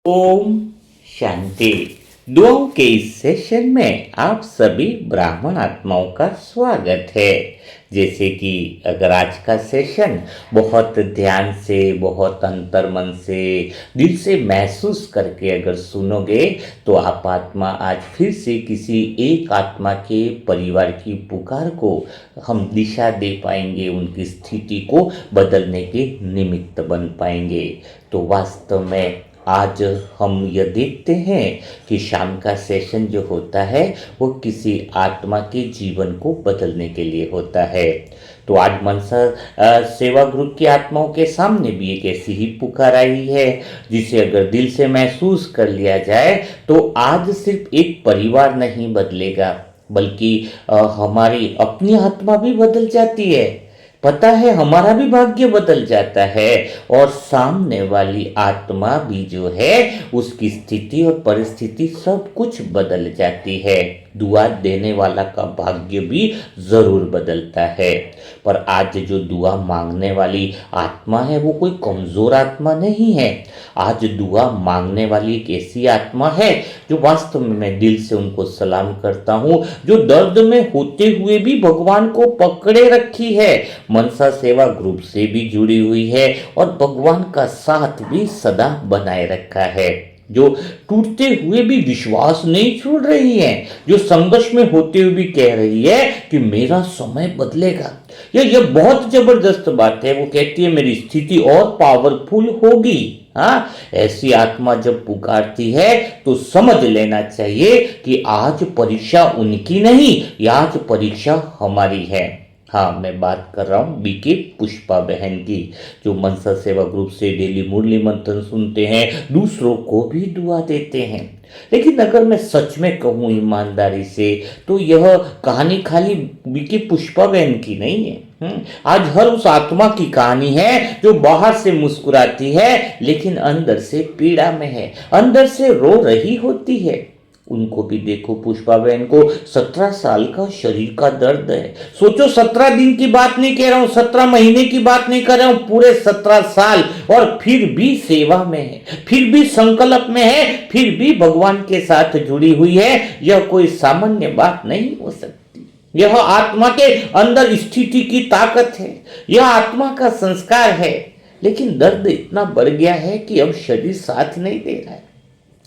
ओम शांति। दुआओं के इस सेशन में आप सभी ब्राह्मण आत्माओं का स्वागत है। जैसे कि अगर आज का सेशन बहुत ध्यान से, बहुत अंतर्मन से, दिल से महसूस करके अगर सुनोगे तो आप आत्मा आज फिर से किसी एक आत्मा के परिवार की पुकार को हम दिशा दे पाएंगे, उनकी स्थिति को बदलने के निमित्त बन पाएंगे। तो वास्तव में आज हम यह देखते हैं कि शाम का सेशन जो होता है वो किसी आत्मा के जीवन को बदलने के लिए होता है। तो आज मनसा सेवा ग्रुप की आत्माओं के सामने भी एक ऐसी ही पुकार आई है जिसे अगर दिल से महसूस कर लिया जाए तो आज सिर्फ एक परिवार नहीं बदलेगा बल्कि हमारी अपनी आत्मा भी बदल जाती है। पता है, हमारा भी भाग्य बदल जाता है और सामने वाली आत्मा भी जो है उसकी स्थिति और परिस्थिति सब कुछ बदल जाती है। दुआ देने वाला का भाग्य भी जरूर बदलता है। पर आज जो दुआ मांगने वाली आत्मा है वो कोई कमजोर आत्मा नहीं है। आज दुआ मांगने वाली एक ऐसी आत्मा है जो वास्तव में मैं दिल से उनको सलाम करता हूँ, जो दर्द में होते हुए भी भगवान को पकड़े रखी है, मनसा सेवा ग्रुप से भी जुड़ी हुई है और भगवान का साथ भी सदा बनाए रखा है, जो टूटते हुए भी विश्वास नहीं छोड़ रही है, जो संघर्ष में होते हुए भी कह रही है कि मेरा समय बदलेगा। यह बहुत जबरदस्त बात है। वो कहती है मेरी स्थिति और पावरफुल होगी। हाँ, ऐसी आत्मा जब पुकारती है तो समझ लेना चाहिए कि आज परीक्षा उनकी नहीं, या आज परीक्षा हमारी है। हाँ, मैं बात कर रहा हूँ बीके पुष्पा बहन की, जो मनसा सेवा ग्रुप से डेली मुरली मंथन सुनते हैं, दूसरों को भी दुआ देते हैं। लेकिन अगर मैं सच में कहूँ ईमानदारी से तो यह कहानी खाली बीके पुष्पा बहन की नहीं है। आज हर उस आत्मा की कहानी है जो बाहर से मुस्कुराती है लेकिन अंदर से पीड़ा में है, अंदर से रो रही होती है। उनको भी देखो, पुष्पा बहन को 17 साल का शरीर का दर्द है। सोचो, 17 दिन की बात नहीं कह रहा हूं, 17 महीने की बात नहीं कर रहा हूं, पूरे 17 साल। और फिर भी सेवा में है, फिर भी संकल्प में है, फिर भी भगवान के साथ जुड़ी हुई है। यह कोई सामान्य बात नहीं हो सकती। यह आत्मा के अंदर स्थिति की ताकत है, यह आत्मा का संस्कार है। लेकिन दर्द इतना बढ़ गया है कि अब शरीर साथ नहीं दे रहा है,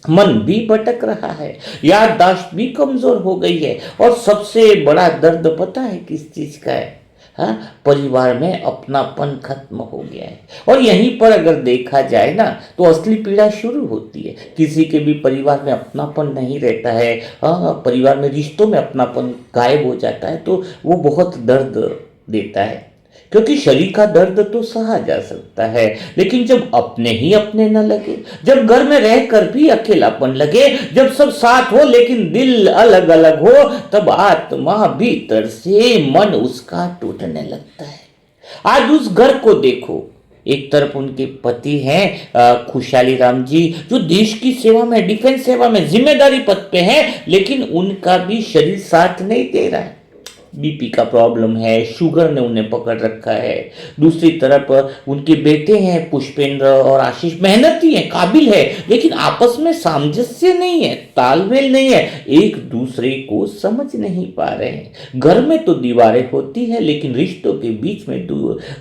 मन भी भटक रहा है, याददाश्त भी कमजोर हो गई है। और सबसे बड़ा दर्द पता है किस चीज का है? हाँ, परिवार में अपनापन खत्म हो गया है। और यहीं पर अगर देखा जाए ना तो असली पीड़ा शुरू होती है। किसी के भी परिवार में अपनापन नहीं रहता है, हाँ, परिवार में रिश्तों में अपनापन गायब हो जाता है तो वो बहुत दर्द देता है। क्योंकि शरीर का दर्द तो सहा जा सकता है, लेकिन जब अपने ही अपने न लगे, जब घर में रहकर भी अकेलापन लगे, जब सब साथ हो लेकिन दिल अलग अलग हो, तब आत्मा भीतर से मन उसका टूटने लगता है। आज उस घर को देखो, एक तरफ उनके पति हैं खुशहाली राम जी, जो देश की सेवा में, डिफेंस सेवा में जिम्मेदारी पद पे हैं, लेकिन उनका भी शरीर साथ नहीं दे रहा है। बीपी का प्रॉब्लम है, शुगर ने उन्हें पकड़ रखा है। दूसरी तरफ उनके बेटे हैं पुष्पेंद्र और आशीष, मेहनती हैं, काबिल है, लेकिन आपस में सामंजस्य नहीं है, तालमेल नहीं है, एक दूसरे को समझ नहीं पा रहे हैं। घर में तो दीवारें होती हैं लेकिन रिश्तों के बीच में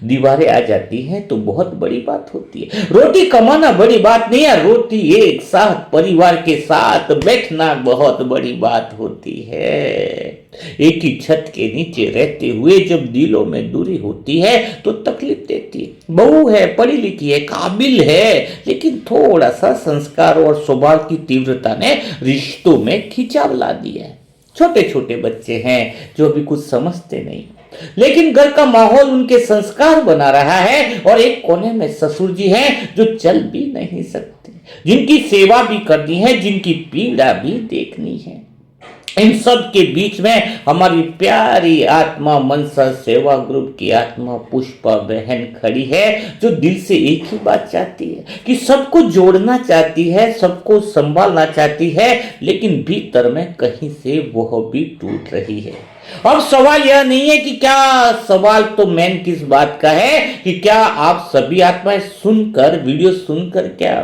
दीवारें आ जाती हैं तो बहुत बड़ी बात होती है। रोटी कमाना बड़ी बात नहीं है, रोटी एक साथ परिवार के साथ बैठना बहुत बड़ी बात होती है। एक ही छत के नीचे रहते हुए जब दिलों में दूरी होती है तो तकलीफ देती है। बहू है, पढ़ी लिखी है, काबिल है, लेकिन थोड़ा सा संस्कार और स्वभाव की तीव्रता ने रिश्तों में खिंचाव ला दिया है। छोटे छोटे बच्चे हैं जो अभी कुछ समझते नहीं, लेकिन घर का माहौल उनके संस्कार बना रहा है। और एक कोने में ससुर जी हैं जो चल भी नहीं सकते, जिनकी सेवा भी करनी है, जिनकी पीड़ा भी देखनी है। इन सब के बीच में हमारी प्यारी आत्मा मनसा सेवा ग्रुप की आत्मा पुष्पा बहन खड़ी है, जो दिल से एक ही बात चाहती है कि सबको जोड़ना चाहती है, सबको संभालना चाहती है, लेकिन भीतर में कहीं से वह भी टूट रही है। अब सवाल यह नहीं है कि क्या, सवाल तो मेन किस बात का है कि क्या आप सभी आत्माएं सुनकर, वीडियो सुनकर क्या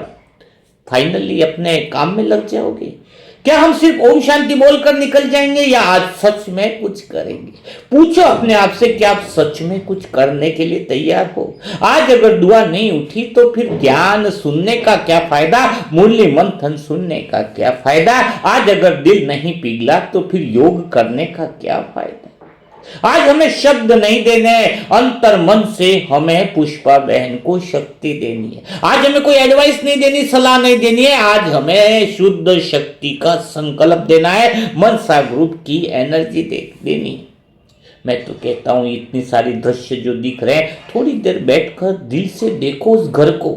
फाइनली अपने काम में लग जाओगे? क्या हम सिर्फ ओम शांति बोलकर निकल जाएंगे या आज सच में कुछ करेंगे? पूछो अपने आप से, क्या आप सच में कुछ करने के लिए तैयार हो? आज अगर दुआ नहीं उठी तो फिर ज्ञान सुनने का क्या फायदा, मुरली मंथन सुनने का क्या फायदा? आज अगर दिल नहीं पिघला तो फिर योग करने का क्या फायदा? आज हमें शब्द नहीं देने, अंतर मन से हमें पुष्पा बहन को शक्ति देनी है। आज हमें कोई एडवाइस नहीं देनी, सलाह नहीं देनी है। आज हमें शुद्ध शक्ति का संकल्प देना है, मनसा ग्रुप की एनर्जी देनी है। मैं तो कहता हूं इतनी सारी दृश्य जो दिख रहे हैं, थोड़ी देर बैठकर दिल से देखो उस घर को।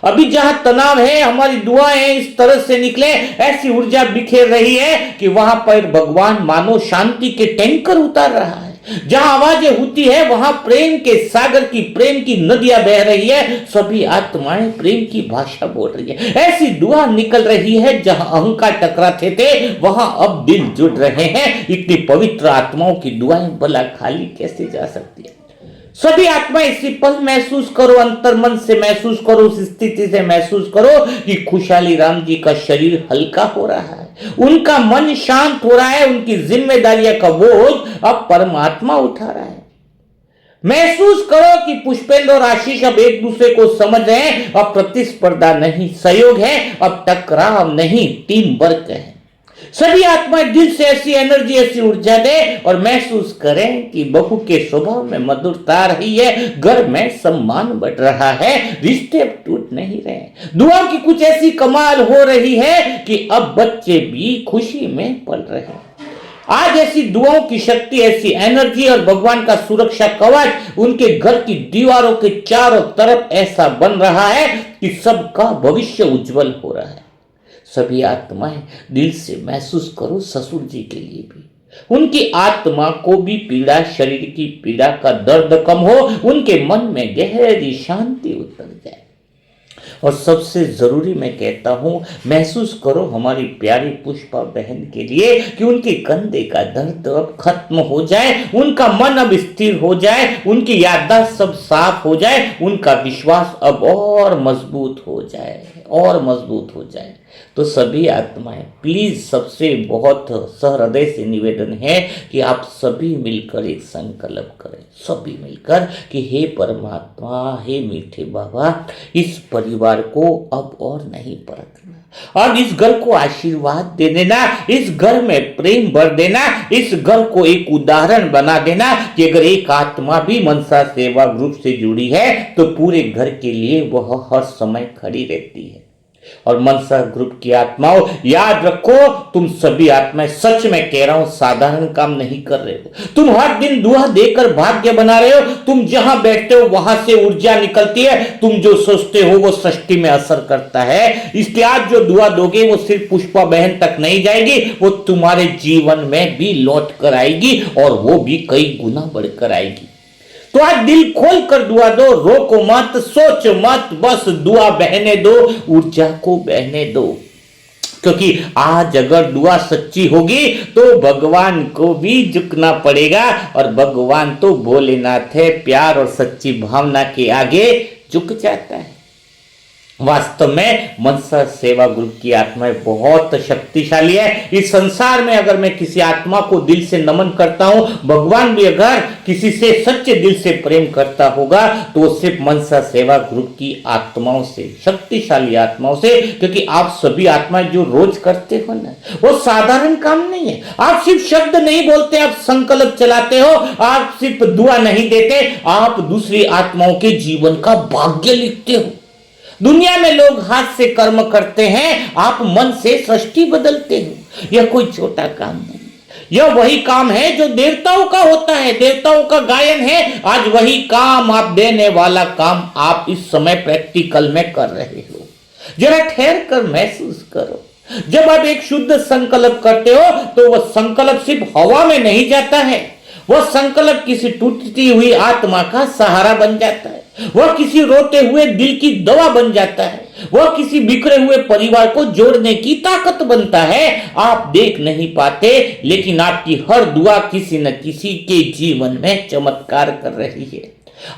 अभी जहां तनाव है, हमारी दुआएं इस तरह से निकले, ऐसी ऊर्जा बिखेर रही है कि वहां पर भगवान मानो शांति के टैंकर उतार रहा है। जहां आवाजें होती है वहां प्रेम के सागर की, प्रेम की नदियां बह रही है, सभी आत्माएं प्रेम की भाषा बोल रही है। ऐसी दुआ निकल रही है, जहां अहंकार टकराते थे वहां अब दिल जुड़ रहे हैं। इतनी पवित्र आत्माओं की दुआएं भला खाली कैसे जा सकती है? सभी आत्माएं इसी पल महसूस करो, अंतर मन से महसूस करो, उस स्थिति से महसूस करो कि खुशहाली राम जी का शरीर हल्का हो रहा है, उनका मन शांत हो रहा है, उनकी जिम्मेदारियां का बोझ अब परमात्मा उठा रहा है। महसूस करो कि पुष्पेंद्र और आशीष अब एक दूसरे को समझ रहे हैं। अब प्रतिस्पर्धा नहीं, सहयोग है, अब टकराव नहीं, टीम वर्क है। सभी आत्माएं दिल से ऐसी एनर्जी, ऐसी ऊर्जा दे और महसूस करें कि बहू के स्वभाव में मधुरता आ रही है, घर में सम्मान बढ़ रहा है, रिश्ते टूट नहीं रहे। दुआ की कुछ ऐसी कमाल हो रही है कि अब बच्चे भी खुशी में पल रहे हैं। आज ऐसी दुआओं की शक्ति, ऐसी एनर्जी और भगवान का सुरक्षा कवच उनके घर की दीवारों के चारों तरफ ऐसा बन रहा है कि सबका भविष्य उज्जवल हो रहा है। सभी आत्माएं दिल से महसूस करो, ससुर जी के लिए भी, उनकी आत्मा को भी पीड़ा, शरीर की पीड़ा का दर्द कम हो, उनके मन में गहरी शांति उतर जाए। और सबसे जरूरी मैं कहता हूं, महसूस करो हमारी प्यारी पुष्पा बहन के लिए कि उनके कंधे का दर्द अब खत्म हो जाए, उनका मन अब स्थिर हो जाए, उनकी याददाश्त सब साफ हो जाए, उनका विश्वास अब और मजबूत हो जाए, और मजबूत हो जाए। तो सभी आत्माएं प्लीज, सबसे बहुत सहृदय से निवेदन है कि आप सभी मिलकर एक संकल्प करें, सभी मिलकर कि हे परमात्मा, हे मीठे बाबा, इस परिवार को अब और नहीं परखना, और इस घर को आशीर्वाद दे देना, इस घर में प्रेम भर देना, इस घर को एक उदाहरण बना देना कि अगर एक आत्मा भी मनसा सेवा ग्रुप से जुड़ी है तो पूरे घर के लिए वह हर समय खड़ी रहती है। और मनसा ग्रुप की आत्माओं, याद रखो, तुम सभी आत्माएं, सच में कह रहा हूं, साधारण काम नहीं कर रहे हो। तुम हर दिन दुआ देकर भाग्य बना रहे हो। तुम जहां बैठते हो वहां से ऊर्जा निकलती है। तुम जो सोचते हो वो सृष्टि में असर करता है। इसलिए आज जो दुआ दोगे वो सिर्फ पुष्पा बहन तक नहीं जाएगी, वो तुम्हारे जीवन में भी लौट कर आएगी, और वो भी कई गुना बढ़कर आएगी। तो आज दिल खोल कर दुआ दो, रोको मत, सोच मत, बस दुआ बहने दो, ऊर्जा को बहने दो। क्योंकि आज अगर दुआ सच्ची होगी तो भगवान को भी झुकना पड़ेगा, और भगवान तो भोलेनाथ है, प्यार और सच्ची भावना के आगे झुक जाता है। वास्तव में मनसा सेवा ग्रुप की आत्माएं बहुत शक्तिशाली है। इस संसार में अगर मैं किसी आत्मा को दिल से नमन करता हूं, भगवान भी अगर किसी से सच्चे दिल से प्रेम करता होगा तो वो सिर्फ मनसा सेवा ग्रुप की आत्माओं से, शक्तिशाली आत्माओं से। क्योंकि आप सभी आत्माएं जो रोज करते हो ना, वो साधारण काम नहीं है। आप सिर्फ शब्द नहीं बोलते, आप संकल्प चलाते हो, आप सिर्फ दुआ नहीं देते, आप दूसरी आत्माओं के जीवन का भाग्य लिखते हो। दुनिया में लोग हाथ से कर्म करते हैं, आप मन से सृष्टि बदलते हो। यह कोई छोटा काम नहीं, यह वही काम है जो देवताओं का होता है, देवताओं का गायन है। आज वही काम, आप देने वाला काम आप इस समय प्रैक्टिकल में कर रहे हो। जरा ठहर कर महसूस करो। जब आप एक शुद्ध संकल्प करते हो तो वह संकल्प सिर्फ हवा में नहीं जाता है, वह संकल्प किसी टूटती हुई आत्मा का सहारा बन जाता है, वह किसी रोते हुए दिल की दवा बन जाता है, वह किसी बिखरे हुए परिवार को जोड़ने की ताकत बनता है। आप देख नहीं पाते, लेकिन आपकी हर दुआ किसी न किसी के जीवन में चमत्कार कर रही है।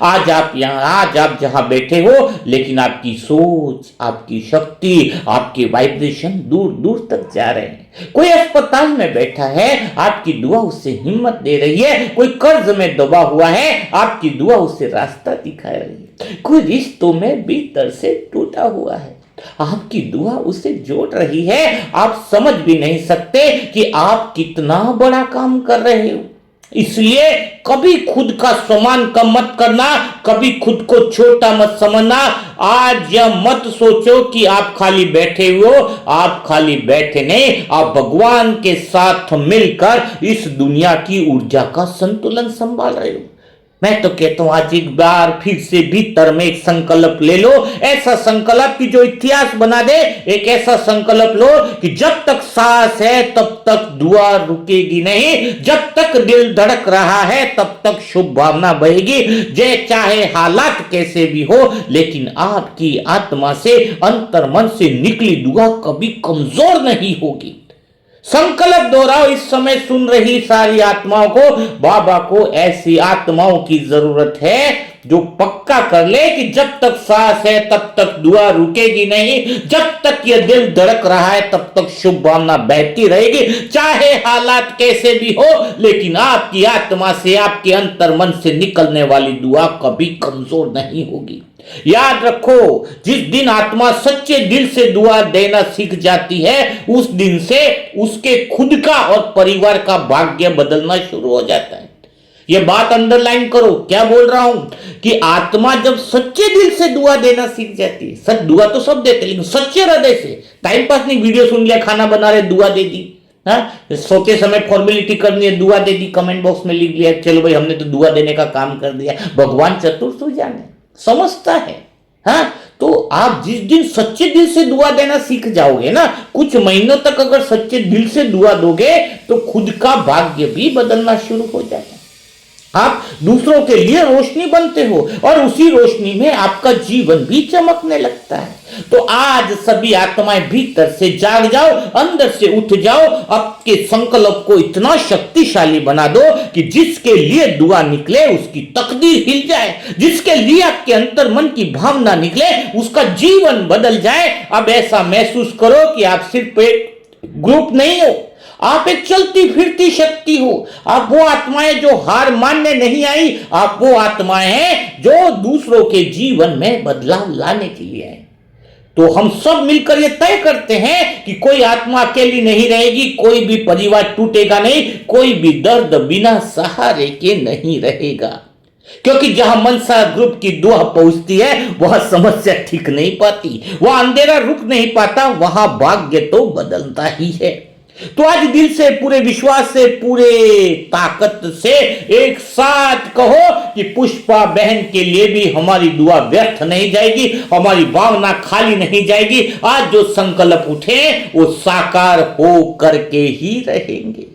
आज आप जहां बैठे हो, लेकिन आपकी सोच, आपकी शक्ति, आपके वाइब्रेशन दूर दूर तक जा रहे हैं। कोई अस्पताल में बैठा है, आपकी दुआ उसे हिम्मत दे रही है। कोई कर्ज में दबा हुआ है, आपकी दुआ उसे रास्ता दिखा रही है। कोई रिश्तों में भीतर से टूटा हुआ है, आपकी दुआ उसे जोड़ रही है। आप समझ भी नहीं सकते कि आप कितना बड़ा काम कर रहे हो। इसलिए कभी खुद का सम्मान कम मत करना, कभी खुद को छोटा मत समझना। आज यह मत सोचो कि आप खाली बैठे हो, आप खाली बैठे नहीं, आप भगवान के साथ मिलकर इस दुनिया की ऊर्जा का संतुलन संभाल रहे हो। मैं तो कहता हूं आज एक बार फिर से भीतर में एक संकल्प ले लो, ऐसा संकल्प कि जो इतिहास बना दे। एक ऐसा संकल्प लो कि जब तक सांस है तब तक दुआ रुकेगी नहीं, जब तक दिल धड़क रहा है तब तक शुभ भावना बहेगी। जे चाहे हालात कैसे भी हो, लेकिन आपकी आत्मा से, अंतर मन से निकली दुआ कभी कमजोर नहीं होगी। संकल्प दोहराओ। इस समय सुन रही सारी आत्माओं को, बाबा को ऐसी आत्माओं की जरूरत है जो पक्का कर ले कि जब तक सांस है तब तक दुआ रुकेगी नहीं, जब तक यह दिल धड़क रहा है तब तक शुभ भावना बहती रहेगी। चाहे हालात कैसे भी हो, लेकिन आपकी आत्मा से, आपके अंतर मन से निकलने वाली दुआ कभी कमजोर नहीं होगी। याद रखो, जिस दिन आत्मा सच्चे दिल से दुआ देना सीख जाती है, उस दिन से उसके खुद का और परिवार का भाग्य बदलना शुरू हो जाता है। यह बात अंडरलाइन करो, क्या बोल रहा हूं कि आत्मा जब सच्चे दिल से दुआ देना सीख जाती है, सच दुआ तो सब देते, लेकिन सच्चे हृदय से, टाइम पास नहीं, वीडियो सुन लिया, खाना बना रहे दुआ दे दी, सोते समय फॉर्मेलिटी करनी है दुआ दे दी, कमेंट बॉक्स में लिख लिया चलो भाई हमने तो दुआ देने का काम कर दिया। भगवान चतुर सुजान है, समझता है। हाँ, तो आप जिस दिन सच्चे दिल से दुआ देना सीख जाओगे ना, कुछ महीनों तक अगर सच्चे दिल से दुआ दोगे तो खुद का भाग्य भी बदलना शुरू हो जाता है। आप दूसरों के लिए रोशनी बनते हो और उसी रोशनी में आपका जीवन भी चमकने लगता है। तो आज सभी आत्माएं भीतर से जाग जाओ, अंदर से उठ जाओ, आपके संकल्प को इतना शक्तिशाली बना दो कि जिसके लिए दुआ निकले उसकी तकदीर हिल जाए, जिसके लिए आपके अंतर मन की भावना निकले उसका जीवन बदल जाए। अब ऐसा महसूस करो कि आप सिर्फ एक ग्रुप नहीं हो, आप एक चलती फिरती शक्ति हो। आप वो आत्माएं जो हार मानने नहीं आई, आप वो आत्माएं हैं जो दूसरों के जीवन में बदलाव लाने के लिए आए। तो हम सब मिलकर ये तय करते हैं कि कोई आत्मा अकेली नहीं रहेगी, कोई भी परिवार टूटेगा नहीं, कोई भी दर्द बिना सहारे के नहीं रहेगा। क्योंकि जहां मनसा ग्रुप की दुआ पहुंचती है वहां समस्या ठीक नहीं पाती, वहां अंधेरा रुक नहीं पाता, वहां भाग्य तो बदलता ही है। तो आज दिल से, पूरे विश्वास से, पूरे ताकत से एक साथ कहो कि पुष्पा बहन के लिए भी हमारी दुआ व्यर्थ नहीं जाएगी, हमारी भावना खाली नहीं जाएगी। आज जो संकल्प उठे वो साकार हो करके ही रहेंगे।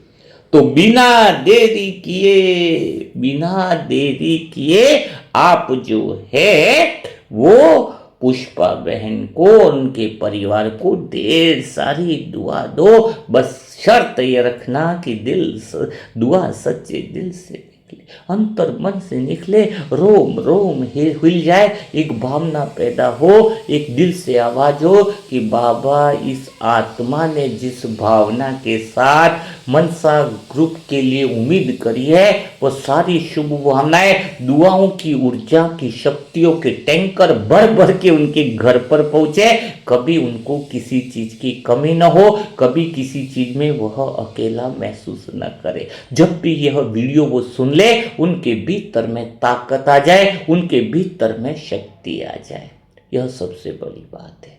तो बिना देरी किए आप जो है वो पुष्पा बहन को, उनके परिवार को ढेर सारी दुआ दो। बस शर्त ये रखना कि दुआ सच्चे दिल से निकले, अंतर मन से निकले, रोम रोम हिल जाए, एक भावना पैदा हो, एक दिल से आवाज हो कि बाबा इस आत्मा ने जिस भावना के साथ मनसा ग्रुप के लिए उम्मीद करी है वो सारी शुभ भावनाएं, दुआओं की ऊर्जा की शक्तियों के टैंकर भर भर के उनके घर पर पहुंचे। कभी उनको किसी चीज की कमी न हो, कभी किसी चीज में वह अकेला महसूस न करे। जब भी यह वीडियो वो सुन ले उनके भीतर में ताकत आ जाए, उनके भीतर में शक्ति आ जाए। यह सबसे बड़ी बात है।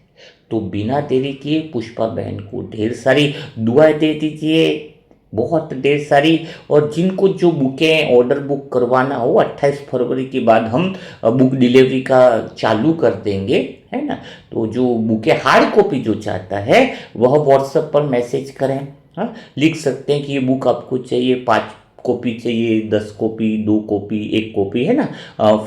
तो बिना देरी किए पुष्पा बहन को ढेर सारी दुआएं दे दीजिए, बहुत ढेर सारी। और जिनको जो बुकें ऑर्डर बुक करवाना हो 28 फरवरी के बाद हम बुक डिलीवरी का चालू कर देंगे, है ना। तो जो बुके हार्ड कॉपी जो चाहता है वह व्हाट्सएप पर मैसेज करें। हाँ, लिख सकते हैं कि ये बुक आपको चाहिए, 5 कॉपी चाहिए, 10 कॉपी, 2 कॉपी, 1 कॉपी, है ना।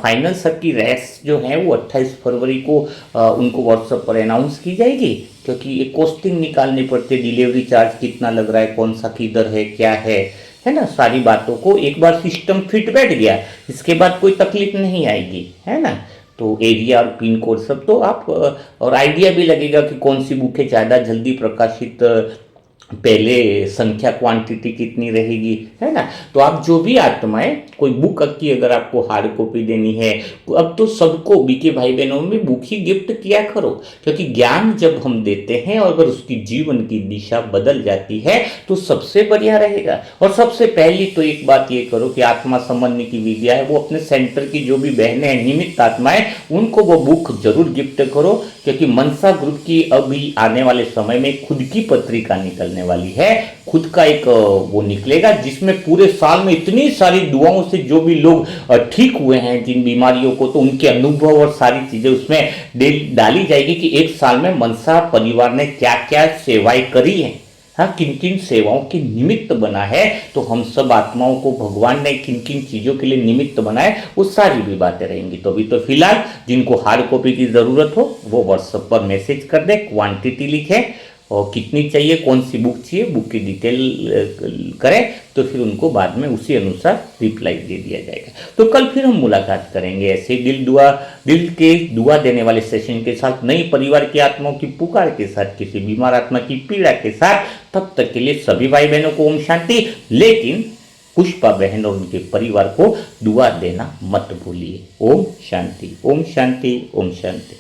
फाइनल सबकी रेट्स जो है वो 28 फरवरी को उनको व्हाट्सएप पर अनाउंस की जाएगी, क्योंकि ये कॉस्टिंग निकालनी पड़ती है, डिलीवरी चार्ज कितना लग रहा है, कौन सा किधर है, क्या है, है ना, सारी बातों को एक बार सिस्टम फिट बैठ गया, इसके बाद कोई तकलीफ नहीं आएगी, है ना। तो एरिया और पिन कोड सब तो आप और आइडिया भी लगेगा कि कौन सी बुकें ज़्यादा जल्दी प्रकाशित पहले संख्या क्वांटिटी कितनी रहेगी, है ना। तो आप जो भी आत्माएं कोई बुक की अगर आपको हार्ड कॉपी देनी है, तो अब तो सबको बीके भाई बहनों में बुक ही गिफ्ट किया करो, क्योंकि ज्ञान जब हम देते हैं और अगर उसकी जीवन की दिशा बदल जाती है तो सबसे बढ़िया रहेगा। और सबसे पहली तो एक बात ये करो कि आत्मा समझने की विद्या है, वो अपने सेंटर की जो भी बहनें हैं निमित्त आत्माएं, उनको वो बुक जरूर गिफ्ट करो, क्योंकि मनसा ग्रुप की अभी आने वाले समय में खुद की पत्रिका निकलने वाली है, खुद का एक वो निकलेगा जिसमें पूरे साल में इतनी सारी दुआओं से जो भी लोग ठीक हुए हैं जिन बीमारियों को, तो उनके अनुभव और सारी चीजें उसमें डाली जाएगी कि एक साल में मनसा परिवार ने क्या क्या सेवाएं करी है, हाँ किन किन सेवाओं के निमित्त बना है, तो हम सब आत्माओं को भगवान ने किन किन चीजों के लिए निमित्त बनाए, वो सारी भी बातें रहेंगी। तो अभी तो फिलहाल जिनको हार्ड कॉपी की जरूरत हो वो व्हाट्सएप पर मैसेज कर दे, क्वांटिटी लिखे और कितनी चाहिए, कौन सी बुक चाहिए, बुक की डिटेल करें, तो फिर उनको बाद में उसी अनुसार रिप्लाई दे दिया जाएगा। तो कल फिर हम मुलाकात करेंगे ऐसे दिल के दुआ देने वाले सेशन के साथ, नई परिवार की आत्माओं की पुकार के साथ, किसी बीमार आत्मा की पीड़ा के साथ। तब तक के लिए सभी भाई बहनों को ओम शांति। लेकिन पुष्पा बहन और उनके परिवार को दुआ देना मत भूलिए। ओम शांति, ओम शांति, ओम शांति।